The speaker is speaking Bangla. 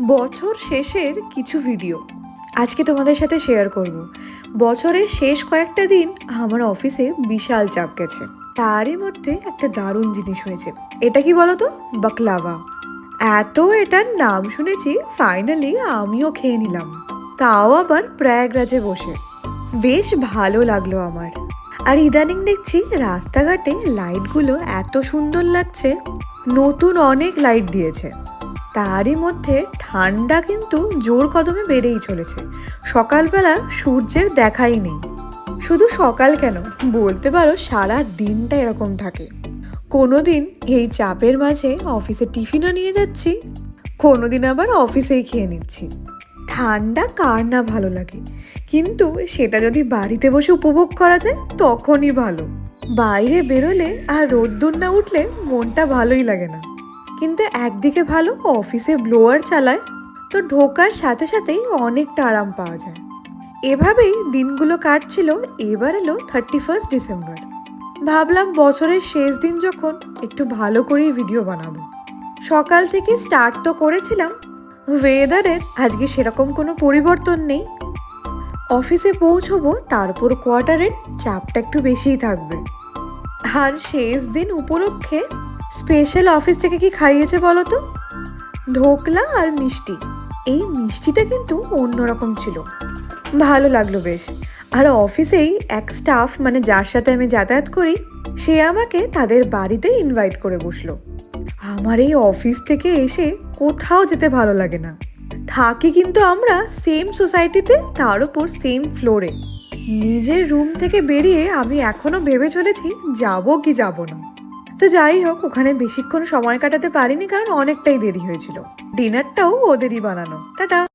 বছর শেষের কিছু ভিডিও আজকে তোমাদের সাথে শেয়ার করব। বছরের শেষ কয়েকটা দিন আমার অফিসে বিশাল চাপ গেছে। তারই মধ্যে একটা দারুণ জিনিস হয়েছে। এটা কি বলো তো? বাকলাভা। এটার নাম শুনেছি, ফাইনালি আমিও খেয়ে নিলাম, তাও আবার প্রয়াগরাজে বসে। বেশ ভালো লাগলো আমার। আর ইদানিং দেখছি রাস্তাঘাটে লাইটগুলো এত সুন্দর লাগছে, নতুন অনেক লাইট দিয়েছে। তারই মধ্যে ঠান্ডা কিন্তু জোর কদমে বেড়েই চলেছে। সকালবেলা সূর্যের দেখাই নেই। শুধু সকাল কেন, বলতে পারো সারা দিনটা এরকম থাকে। কোনোদিন এই চাপের মাঝে অফিসে টিফিনও নিয়ে যাচ্ছি, কোনোদিন আবার অফিসেই খেয়ে নিচ্ছি। ঠান্ডা কার না ভালো লাগে, কিন্তু সেটা যদি বাড়িতে বসে উপভোগ করা যায় তখনই ভালো। বাইরে বেরোলে আর রোদ্দুর না উঠলে মনটা ভালোই লাগে না। কিন্তু একদিকে ভালো, অফিসে ব্লোয়ার চালায় তো ঢোকার সাথে সাথেই অনেকটা আরাম পাওয়া যায়। এভাবেই দিনগুলো কাটছিল। এবার এলো 31 ডিসেম্বর। ভাবলাম বছরের শেষ দিন যখন, একটু ভালো করেই ভিডিও বানাবো। সকাল থেকে স্টার্ট তো করেছিলাম। ওয়েদারের আজকে সেরকম কোনো পরিবর্তন নেই। অফিসে পৌঁছবো, তারপর কোয়ার্টারের চাপটা একটু বেশিই থাকবে। আর শেষ দিন উপলক্ষে স্পেশাল অফিস থেকে কি খাইয়েছে বলো তো? ঢোকলা আর মিষ্টি। এই মিষ্টিটা কিন্তু অন্যরকম ছিল, ভালো লাগলো বেশ। আর অফিসেই এক স্টাফ, মানে যার সাথে আমি যাতায়াত করি, সে আমাকে তাদের বাড়িতে ইনভাইট করে বসলো। আমার এই অফিস থেকে এসে কোথাও যেতে ভালো লাগে না। থাকি কিন্তু আমরা সেম সোসাইটিতে, তার উপর সেম ফ্লোরে। নিজের রুম থেকে বেরিয়ে আমি এখনো ভেবে চলেছি যাব কি যাব না। তো যাই হোক, ওখানে বেশিক্ষণ সময় কাটাতে পারিনি, কারণ অনেকটাই দেরি হয়েছিল। ডিনারটাও ওদেরই বানানো। টাটা।